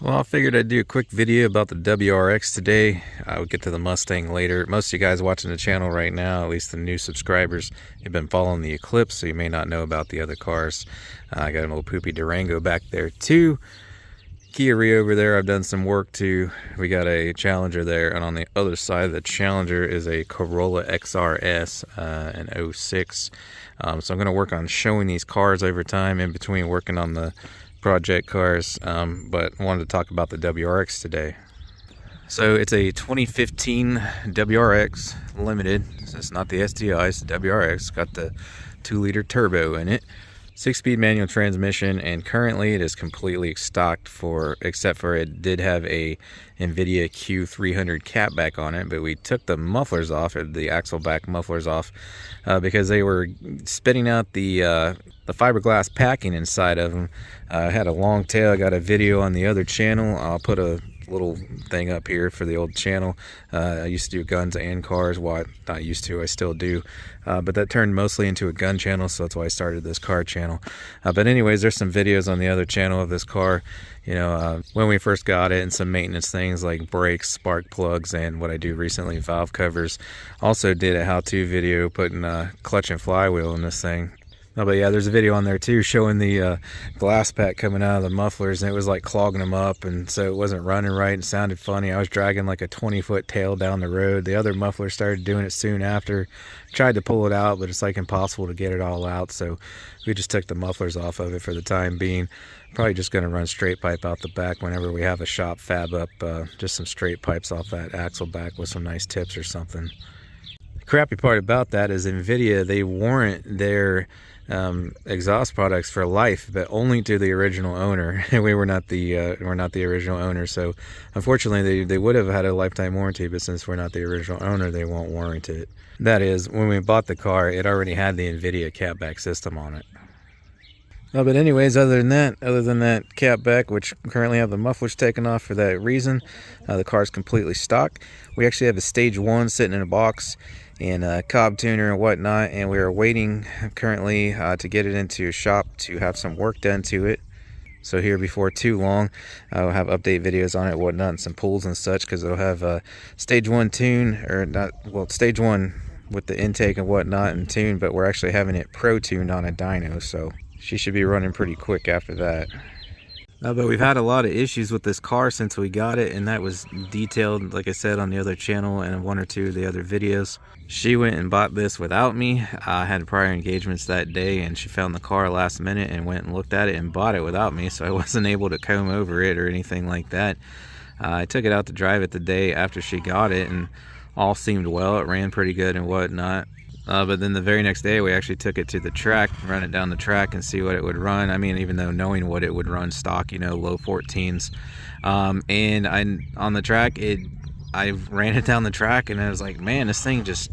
Well, I figured I'd do a quick video about the WRX today. I'll get to the Mustang later. Most of you guys watching the channel right now, at least the new subscribers, have been following the Eclipse, so you may not know about the other cars. I got an old poopy Durango back there too. Kia Rio over there, I've done some work to. We got a Challenger there, and on the other side of the Challenger is a Corolla XRS, an 06. So I'm going to work on showing these cars over time in between working on the project cars, but I wanted to talk about the WRX today. So it's a 2015 WRX Limited. So it's not the STI, it's the WRX. Got the 2-liter turbo in it, 6-speed manual transmission, and currently it is completely stocked except for it did have a NVIDIA Q300 catback on it, but we took the mufflers off, the axle back mufflers off, because they were spitting out the fiberglass packing inside of them. I had a long tail. I got a video on the other channel. I'll put a little thing up here for the old channel. I used to do guns and cars. Well, not used to, I still do, but that turned mostly into a gun channel, so that's why I started this car channel. But anyways, there's some videos on the other channel of this car, you know, when we first got it, and some maintenance things like brakes, spark plugs, and what I do recently, valve covers. Also did a how-to video putting clutch and flywheel in this thing. Oh, but yeah, there's a video on there too showing the glass pack coming out of the mufflers, and it was like clogging them up, and so it wasn't running right and sounded funny. I was dragging like a 20-foot tail down the road. The other muffler started doing it soon after. Tried to pull it out, but it's like impossible to get it all out, so we just took the mufflers off of it for the time being. Probably just going to run straight pipe out the back whenever we have a shop fab up, just some straight pipes off that axle back with some nice tips or something. The crappy part about that is NVIDIA, they warrant their exhaust products for life, but only to the original owner. We're not the original owner, so unfortunately they would have had a lifetime warranty, but since we're not the original owner, they won't warrant it. That is, when we bought the car, it already had the NVIDIA catback system on it. Oh, but anyways, other than that catback, which currently have the mufflers taken off for that reason, the car is completely stock. We actually have a stage 1 sitting in a box and a cob tuner and whatnot, and we are waiting currently to get it into a shop to have some work done to it. So here before too long, I'll have update videos on it, whatnot, and some pulls and such, because it'll have a stage 1 tune, or not, well, stage 1 with the intake and whatnot and tune, but we're actually having it pro tuned on a dyno, so she should be running pretty quick after that. But we've had a lot of issues with this car since we got it, and that was detailed, like I said, on the other channel and one or two of the other videos. She went and bought this without me. I had prior engagements that day, and she found the car last minute and went and looked at it and bought it without me, so I wasn't able to comb over it or anything like that. I took it out to drive it the day after she got it, and all seemed well. It ran pretty good and whatnot. But then the very next day, we actually took it to the track, run it down the track and see what it would run. I mean, even though knowing what it would run stock, you know, low 14s. And on the track, I ran it down the track, and I was like, man, this thing just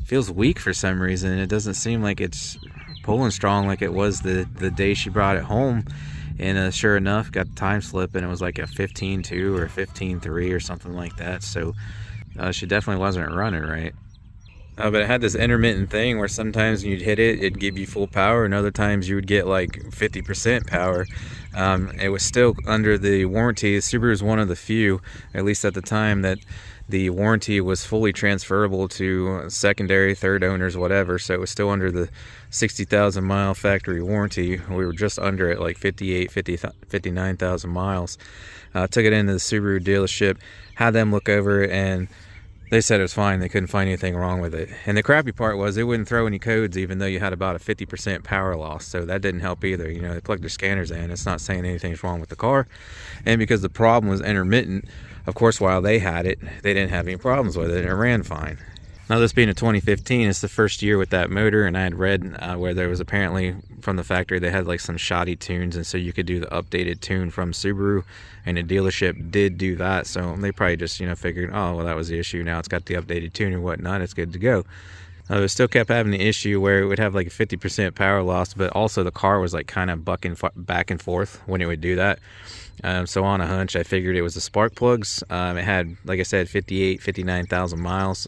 feels weak for some reason. It doesn't seem like it's pulling strong like it was the day she brought it home. And sure enough, got the time slip, and it was like a 15.2 or 15.3 or something like that. So she definitely wasn't running right. But it had this intermittent thing where sometimes you'd hit it, it'd give you full power, and other times you would get like 50% power. It was still under the warranty. Subaru is one of the few, at least at the time, that the warranty was fully transferable to secondary, third owners, whatever. So it was still under the 60,000 mile factory warranty. We were just under it, like 59,000 miles. Took it into the Subaru dealership, had them look over it, and they said it was fine. They couldn't find anything wrong with it. And the crappy part was it wouldn't throw any codes even though you had about a 50% power loss. So that didn't help either. You know, they plugged their scanners in. It's not saying anything's wrong with the car. And because the problem was intermittent, of course, while they had it, they didn't have any problems with it. It ran fine. Now, this being a 2015, it's the first year with that motor, and I had read where there was apparently from the factory they had like some shoddy tunes, and so you could do the updated tune from Subaru, and the dealership did do that. So they probably just, you know, figured, oh, well, that was the issue. Now it's got the updated tune and whatnot. It's good to go. It still kept having the issue where it would have like a 50% power loss, but also the car was like kind of bucking back and forth when it would do that. So on a hunch, I figured it was the spark plugs. It had, like I said, 59,000 miles.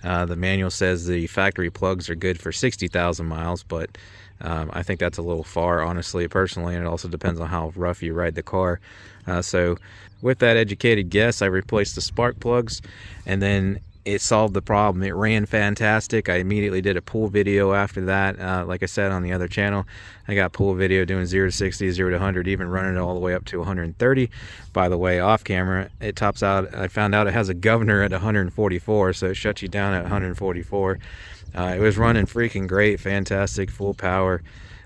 The manual says the factory plugs are good for 60,000 miles, but I think that's a little far, honestly, personally, and it also depends on how rough you ride the car. So with that educated guess, I replaced the spark plugs, and then it solved the problem. It ran fantastic. I immediately did a pull video after that. Like I said on the other channel, I got pull video doing 0 to 60, 0 to 100, even running it all the way up to 130. By the way, off camera, it tops out. I found out it has a governor at 144, so it shuts you down at 144. It was running freaking great, fantastic, full power.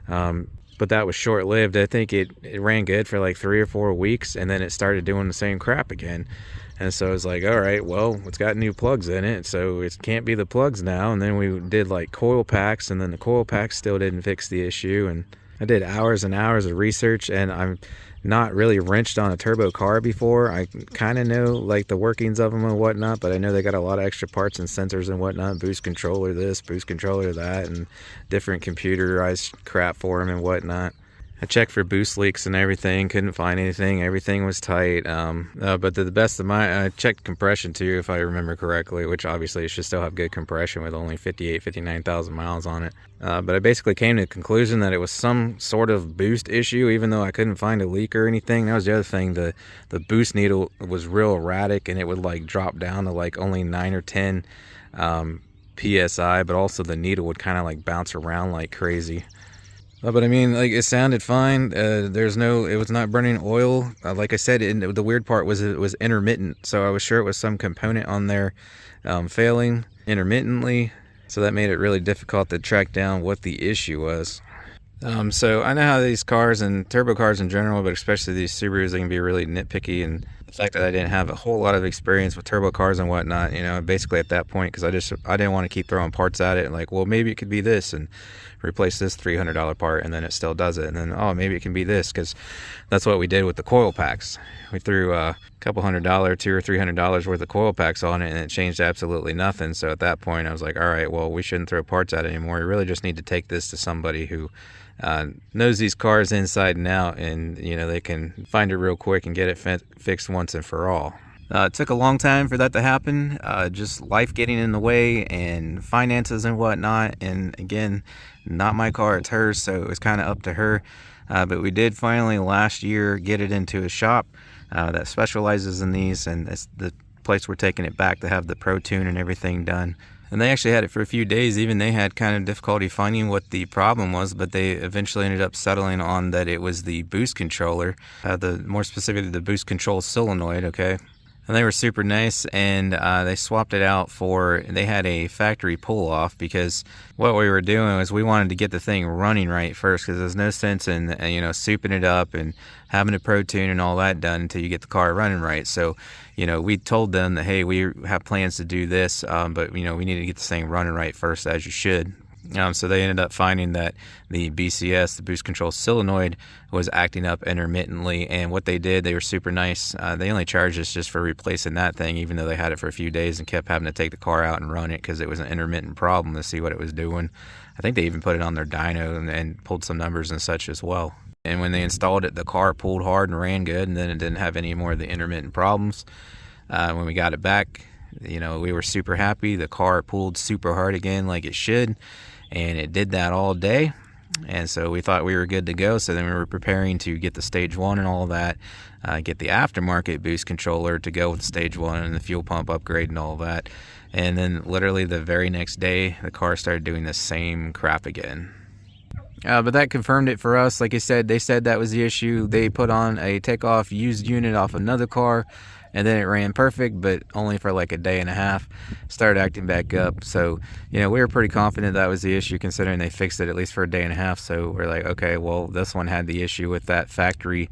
But that was short-lived. I think it ran good for like 3 or 4 weeks, and then it started doing the same crap again. And so it's like, all right, well, it's got new plugs in it, so it can't be the plugs now. And then we did like coil packs, and then the coil packs still didn't fix the issue. And I did hours and hours of research, and I'm not really wrenched on a turbo car before. I kind of know like the workings of them and whatnot, but I know they got a lot of extra parts and sensors and whatnot, boost controller this, boost controller that, and different computerized crap for them and whatnot. I checked for boost leaks and everything, couldn't find anything. Everything was tight. But to the best of my, I checked compression too, if I remember correctly, which obviously it should still have good compression with only 59,000 miles on it. But I basically came to the conclusion that it was some sort of boost issue, even though I couldn't find a leak or anything. That was the other thing. The boost needle was real erratic, and it would like drop down to like only 9 or 10 PSI, but also the needle would kind of like bounce around like crazy. But I mean, like, it sounded fine. It was not burning oil. Like I said, the weird part was it was intermittent. So I was sure it was some component on there failing intermittently. So that made it really difficult to track down what the issue was. So I know how these cars and turbo cars in general, but especially these Subarus, they can be really nitpicky. And the fact that I didn't have a whole lot of experience with turbo cars and whatnot, you know, basically at that point, because I didn't want to keep throwing parts at it and like, well, maybe it could be this, and replace this $300 part, and then it still does it. And then, oh, maybe it can be this, because that's what we did with the coil packs. We threw a couple $100, $200 or $300 worth of coil packs on it, and it changed absolutely nothing. So at that point, I was like, all right, well, we shouldn't throw parts at it anymore. We really just need to take this to somebody who knows these cars inside and out, and you know, they can find it real quick and get it fixed once and for all. It took a long time for that to happen, just life getting in the way and finances and whatnot. And again, not my car, it's hers, so it was kind of up to her. But we did finally last year get it into a shop that specializes in these, and it's the place we're taking it back to have the Pro Tune and everything done. And they actually had it for a few days. Even they had kind of difficulty finding what the problem was, but they eventually ended up settling on that it was the boost controller, more specifically the boost control solenoid, okay? And they were super nice, and they swapped it out they had a factory pull-off, because what we were doing was we wanted to get the thing running right first, because there's no sense in, you know, souping it up and having a Pro Tune and all that done until you get the car running right. So, you know, we told them that, hey, we have plans to do this, but, you know, we need to get this thing running right first, as you should. So they ended up finding that the BCS, the boost control solenoid, was acting up intermittently, and what they did, they were super nice. They only charged us just for replacing that thing, even though they had it for a few days and kept having to take the car out and run it because it was an intermittent problem, to see what it was doing. I think they even put it on their dyno and pulled some numbers and such as well. And when they installed it, the car pulled hard and ran good, and then it didn't have any more of the intermittent problems. When we got it back, you know, we were super happy. The car pulled super hard again like it should, and it did that all day. And so we thought we were good to go. So then we were preparing to get the stage 1 and all that, get the aftermarket boost controller to go with stage 1 and the fuel pump upgrade and all that. And then literally the very next day, the car started doing the same crap again. But that confirmed it for us. Like I said, they said that was the issue. They put on a takeoff used unit off another car, and then it ran perfect, but only for like a day and a half. Started acting back up. So, you know, we were pretty confident that was the issue, considering they fixed it at least for a day and a half. So we're like, okay, well, this one had the issue with that factory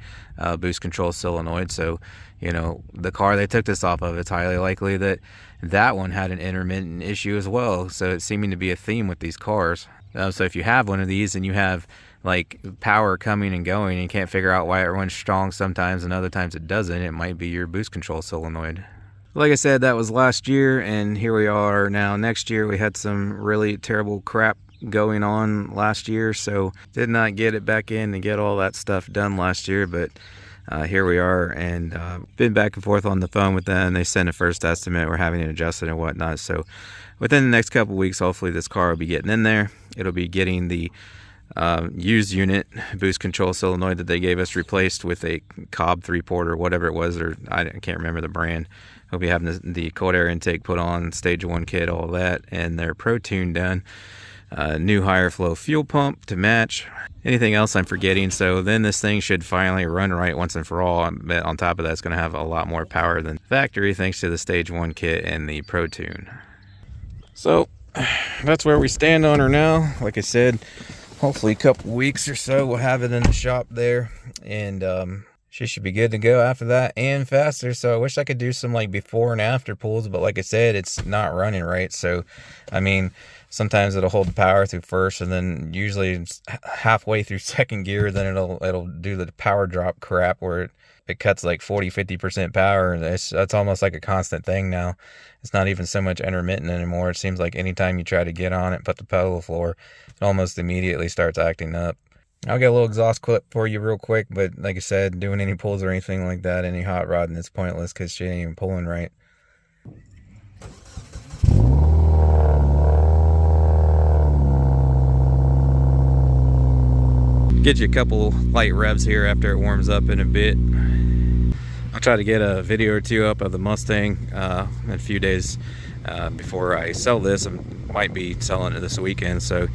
boost control solenoid. So, you know, the car they took this off of, it's highly likely that that one had an intermittent issue as well. So it's seeming to be a theme with these cars. So if you have one of these and you have like power coming and going and you can't figure out why it runs strong sometimes and other times it doesn't, it might be your boost control solenoid. Like I said, that was last year, and here we are now next year. We had some really terrible crap going on last year, so did not get it back in and get all that stuff done last year, but here we are, and been back and forth on the phone with them. They sent a first estimate. We're having it adjusted and whatnot, so within the next couple weeks, hopefully this car will be getting in there. It'll be getting the used unit boost control solenoid that they gave us, replaced with a Cobb 3-port or whatever it was, or I can't remember the brand. We'll be having the cold air intake put on, stage 1 kit, all that, and their Pro Tune done. New higher flow fuel pump to match. Anything else I'm forgetting? So then this thing should finally run right once and for all. But on top of that, it's going to have a lot more power than factory, thanks to the stage 1 kit and the Pro Tune. So that's where we stand on her now. Like I said, hopefully a couple weeks or so we'll have it in the shop there, and she should be good to go after that and faster. So I wish I could do some like before and after pulls, but like I said, it's not running right. So I mean, sometimes it'll hold the power through first, and then usually halfway through second gear, then it'll do the power drop crap where it cuts like 40-50% power. And that's almost like a constant thing now. It's not even so much intermittent anymore. It seems like anytime you try to get on it, put the pedal to the floor, it almost immediately starts acting up. I'll get a little exhaust clip for you real quick, but like I said, doing any pulls or anything like that, any hot rodding, it's pointless because she ain't even pulling right. Get you a couple light revs here after it warms up in a bit. I'll try to get a video or two up of the Mustang in a few days before I sell this. I might be selling it this weekend, so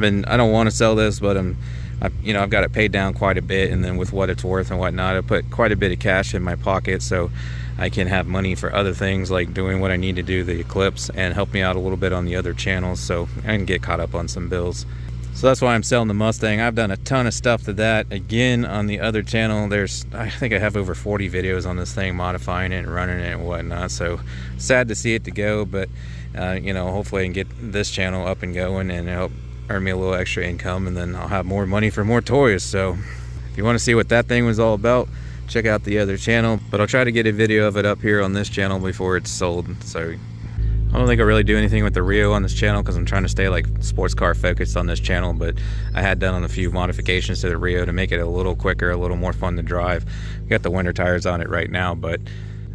I don't want to sell this, but I've got it paid down quite a bit, and then with what it's worth and whatnot, I put quite a bit of cash in my pocket so I can have money for other things like doing what I need to do, the Eclipse, and help me out a little bit on the other channels so I can get caught up on some bills. So that's why I'm selling the Mustang. I've done a ton of stuff to that. Again, on the other channel, I think I have over 40 videos on this thing, modifying it and running it and whatnot. So sad to see it to go, but hopefully I can get this channel up and going and help earn me a little extra income, and then I'll have more money for more toys. So if you want to see what that thing was all about, check out the other channel, but I'll try to get a video of it up here on this channel before it's sold. So I don't think I'll really do anything with the Rio on this channel because I'm trying to stay like sports car focused on this channel, but I had done a few modifications to the Rio to make it a little quicker, a little more fun to drive. We got the winter tires on it right now, but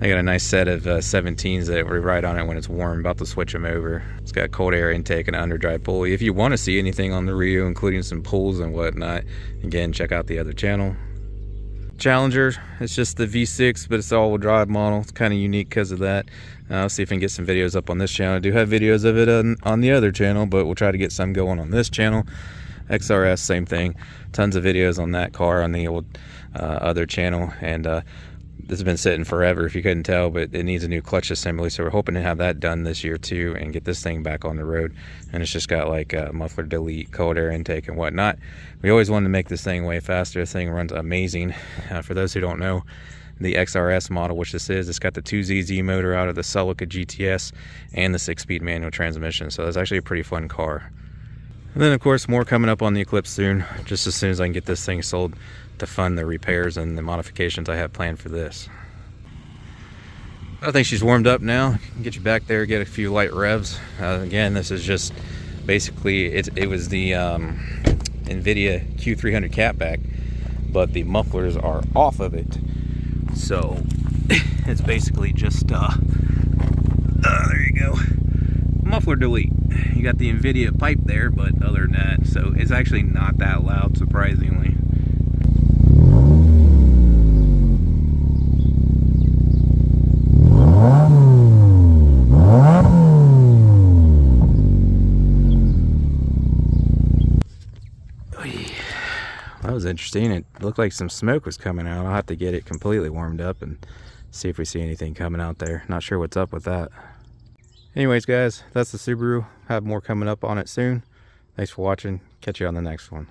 I got a nice set of 17s that we ride on it when it's warm. About to switch them over. It's got cold air intake and an underdrive pulley. If you want to see anything on the Rio, including some pulls and whatnot, again, check out the other channel. Challenger, it's just the V6, but it's the all-wheel drive model. It's kind of unique because of that. I'll see if I can get some videos up on this channel. I do have videos of it on the other channel, but we'll try to get some going on this channel. XRS, same thing. Tons of videos on that car on the old other channel, and this has been sitting forever if you couldn't tell, but it needs a new clutch assembly, so we're hoping to have that done this year too and get this thing back on the road. And it's just got like muffler delete, cold air intake and whatnot. We always wanted to make this thing way faster. This thing runs amazing. For those who don't know, the XRS model, which this is, it's got the 2ZZ motor out of the Celica GTS and the 6-speed manual transmission, so it's actually a pretty fun car. And then of course more coming up on the Eclipse soon, just as soon as I can get this thing sold to fund the repairs and the modifications I have planned for this. I think she's warmed up now. Get you back there, get a few light revs. Again, this is just basically, it was the NVIDIA Q300 catback, but the mufflers are off of it. So it's basically just, there you go, muffler delete. You got the NVIDIA pipe there, but other than that, so it's actually not that loud, surprisingly. That was interesting. It looked like some smoke was coming out. I'll have to get it completely warmed up and see if we see anything coming out there. Not sure what's up with that. Anyways, guys, that's the Subaru. Have more coming up on it soon. Thanks for watching. Catch you on the next one.